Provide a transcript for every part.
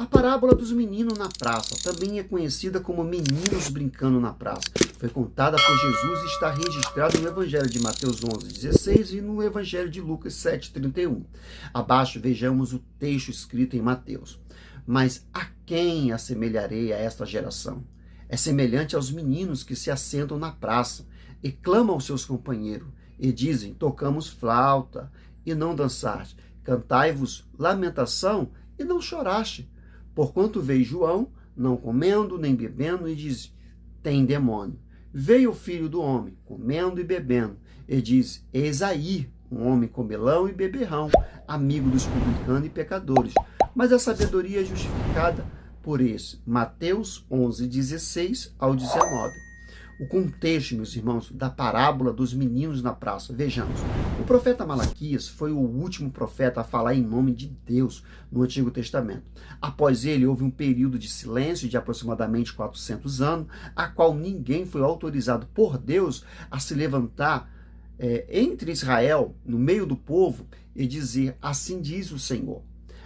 A parábola dos meninos na praça também é conhecida como meninos brincando na praça. Foi contada por Jesus e está registrada no Evangelho de Mateus 11:16 e no Evangelho de Lucas 7:31. Abaixo vejamos o texto escrito em Mateus. Mas a quem assemelharei a esta geração? É semelhante aos meninos que se assentam na praça e clamam aos seus companheiros e dizem: tocamos flauta e não dançaste, cantai-vos lamentação e não choraste. Porquanto veio João, não comendo nem bebendo, e diz: tem demônio. Veio o filho do homem, comendo e bebendo, e diz: eis aí um homem comelão e beberrão, amigo dos publicanos e pecadores. Mas a sabedoria é justificada por esse. Mateus 11:16 ao 19. O contexto, meus irmãos, da parábola dos meninos na praça. Vejamos, o profeta Malaquias foi o último profeta a falar em nome de Deus no Antigo Testamento. Após ele, houve um período de silêncio de aproximadamente 400 anos, a qual ninguém foi autorizado por Deus a se levantar entre Israel, no meio do povo, e dizer: assim diz o Senhor.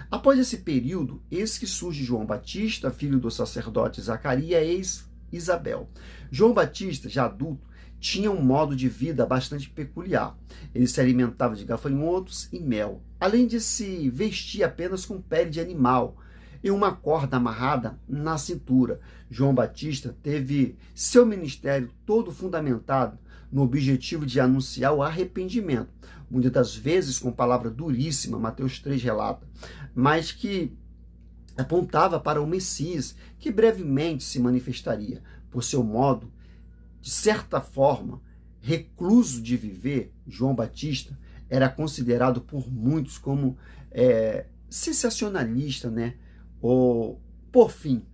Após esse período, eis que surge João Batista, filho do sacerdote Zacarias, ex Isabel. João Batista, já adulto, tinha um modo de vida bastante peculiar. Ele se alimentava de gafanhotos e mel, além de se vestir apenas com pele de animal e uma corda amarrada na cintura. João Batista teve seu ministério todo fundamentado no objetivo de anunciar o arrependimento, muitas das vezes com palavra duríssima, Mateus 3 relata, mas que apontava para o Messias, que brevemente se manifestaria. Por seu modo, de certa forma, recluso de viver, João Batista era considerado por muitos como sensacionalista, né? Ou, por fim,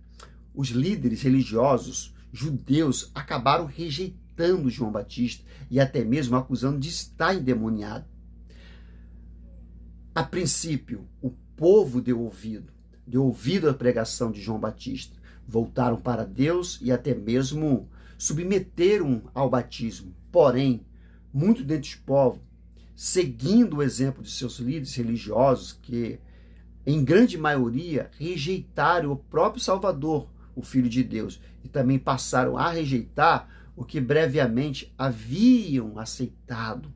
os líderes religiosos judeus acabaram rejeitando João Batista e até mesmo acusando de estar endemoniado. A princípio, o povo deu ouvido à pregação de João Batista, voltaram para Deus e até mesmo submeteram ao batismo. Porém, muito dentre os povos, seguindo o exemplo de seus líderes religiosos, que em grande maioria rejeitaram o próprio Salvador, o Filho de Deus, e também passaram a rejeitar o que brevemente haviam aceitado.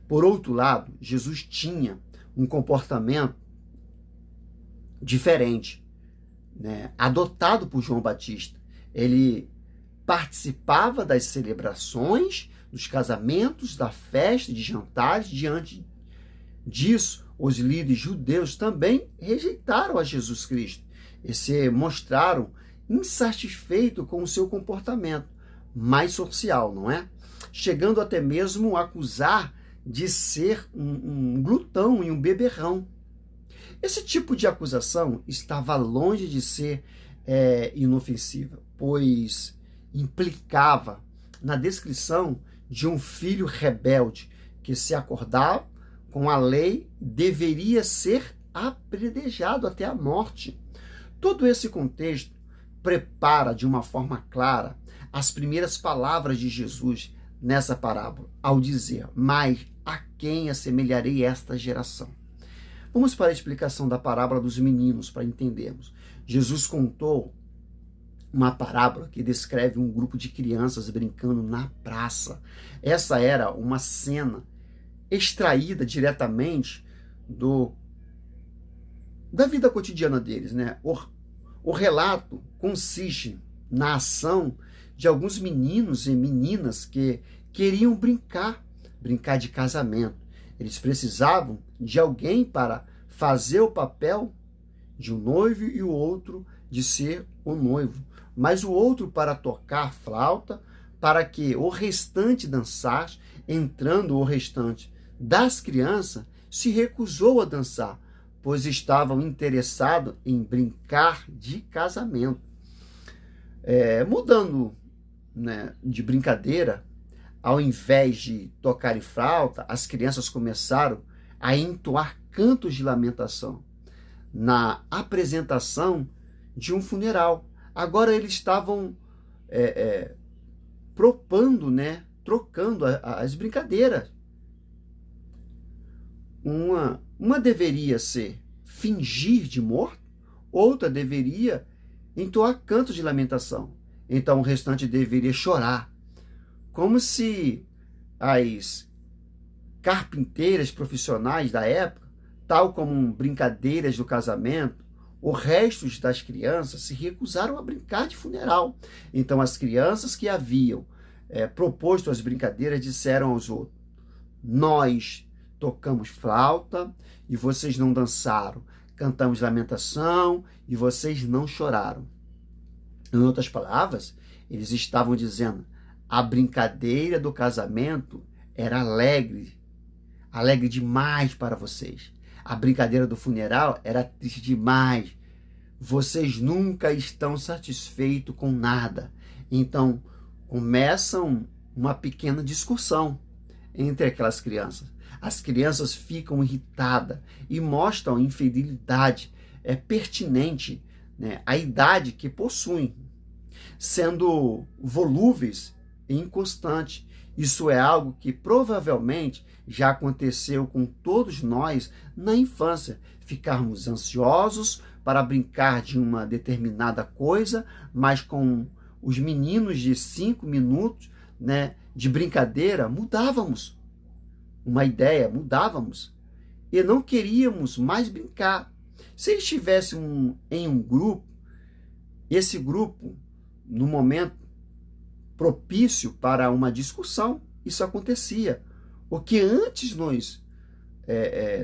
Por outro lado, Jesus tinha um comportamento diferente, né, adotado por João Batista. Ele participava das celebrações, dos casamentos, da festa, de jantares. Diante disso, os líderes judeus também rejeitaram a Jesus Cristo e se mostraram insatisfeitos com o seu comportamento mais social, não é? Chegando até mesmo a acusar de ser um glutão e um beberrão. Esse tipo de acusação estava longe de ser inofensiva, pois implicava na descrição de um filho rebelde que, se acordava com a lei, deveria ser apedrejado até a morte. Todo esse contexto prepara de uma forma clara as primeiras palavras de Jesus nessa parábola, ao dizer: mas a quem assemelharei esta geração? Vamos para a explicação da parábola dos meninos para entendermos. Jesus contou uma parábola que descreve um grupo de crianças brincando na praça. Essa era uma cena extraída diretamente da vida cotidiana deles, né? O relato consiste na ação de alguns meninos e meninas que queriam brincar de casamento. Eles precisavam de alguém para fazer o papel de um noivo e o outro de ser o noivo. Mas o outro para tocar flauta, para que o restante dançasse, entrando o restante das crianças, se recusou a dançar, pois estavam interessados em brincar de casamento. Mudando, né, de brincadeira, ao invés de tocar em flauta, as crianças começaram a entoar cantos de lamentação na apresentação de um funeral. Agora eles estavam propondo, né, trocando as brincadeiras. Uma deveria ser fingir de morto, outra deveria entoar cantos de lamentação. Então o restante deveria chorar. Como se as carpinteiras profissionais da época, tal como brincadeiras do casamento, o resto das crianças se recusaram a brincar de funeral. Então as crianças que haviam proposto as brincadeiras disseram aos outros: nós tocamos flauta e vocês não dançaram, cantamos lamentação e vocês não choraram. Em outras palavras, eles estavam dizendo: a brincadeira do casamento era alegre demais para vocês. A brincadeira do funeral era triste demais. Vocês nunca estão satisfeitos com nada. Então, começam uma pequena discussão entre aquelas crianças. As crianças ficam irritadas e mostram infidelidade pertinente, né, à idade que possuem, sendo volúveis e inconstantes. Isso é algo que provavelmente já aconteceu com todos nós na infância. Ficarmos ansiosos para brincar de uma determinada coisa, mas com os meninos de 5 minutos, né, de brincadeira, mudávamos uma ideia, mudávamos. E não queríamos mais brincar. Se eles estivessem em um grupo, esse grupo, no momento propício para uma discussão, isso acontecia. O que antes nos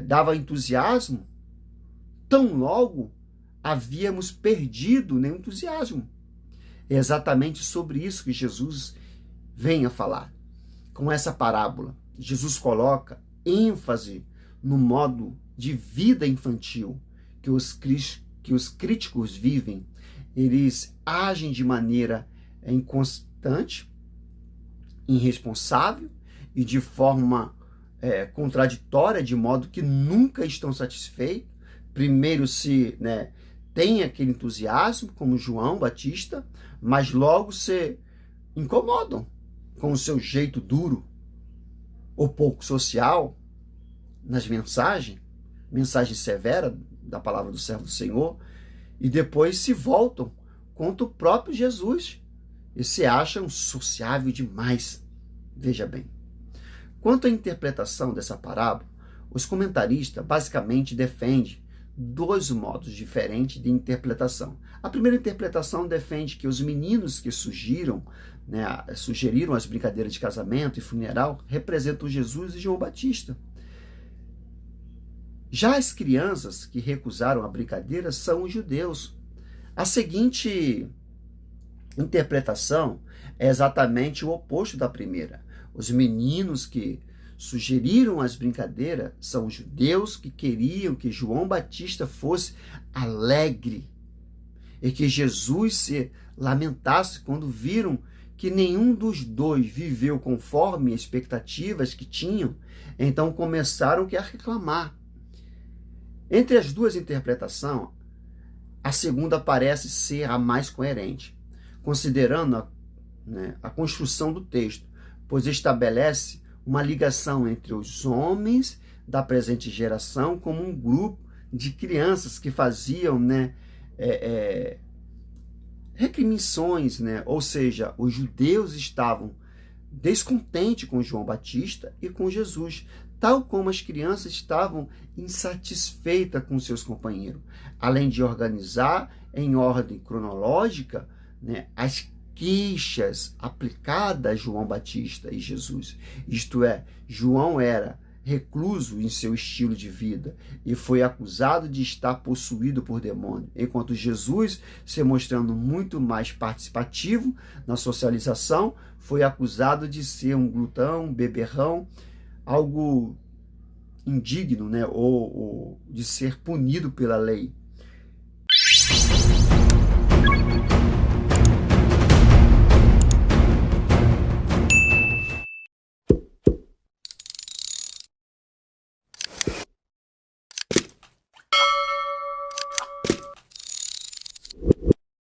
dava entusiasmo, tão logo havíamos perdido o entusiasmo. É exatamente sobre isso que Jesus vem a falar. Com essa parábola, Jesus coloca ênfase no modo de vida infantil que os críticos vivem. Eles agem de maneira inconstante, irresponsável e de forma contraditória, de modo que nunca estão satisfeitos. Primeiro tem aquele entusiasmo, como João Batista, mas logo se incomodam com o seu jeito duro ou pouco social nas mensagens severa da palavra do servo do Senhor, e depois se voltam contra o próprio Jesus e se acham sociável demais. Veja bem, quanto à interpretação dessa parábola, os comentaristas basicamente defendem 2 modos diferentes de interpretação. A primeira interpretação defende que os meninos que sugeriram as brincadeiras de casamento e funeral representam Jesus e João Batista. Já as crianças que recusaram a brincadeira são os judeus. A seguinte interpretação é exatamente o oposto da primeira. Os meninos que sugeriram as brincadeiras são os judeus que queriam que João Batista fosse alegre e que Jesus se lamentasse quando viram que nenhum dos dois viveu conforme as expectativas que tinham. Então começaram a reclamar. Entre as duas interpretações, a segunda parece ser a mais coerente, considerando a construção do texto, pois estabelece uma ligação entre os homens da presente geração como um grupo de crianças que faziam recriminações, ou seja, os judeus estavam descontentes com João Batista e com Jesus, tal como as crianças estavam insatisfeitas com seus companheiros, além de organizar em ordem cronológica as queixas aplicadas a João Batista e Jesus. Isto é, João era recluso em seu estilo de vida e foi acusado de estar possuído por demônio, enquanto Jesus, se mostrando muito mais participativo na socialização, foi acusado de ser um glutão, beberrão, algo indigno, ou de ser punido pela lei.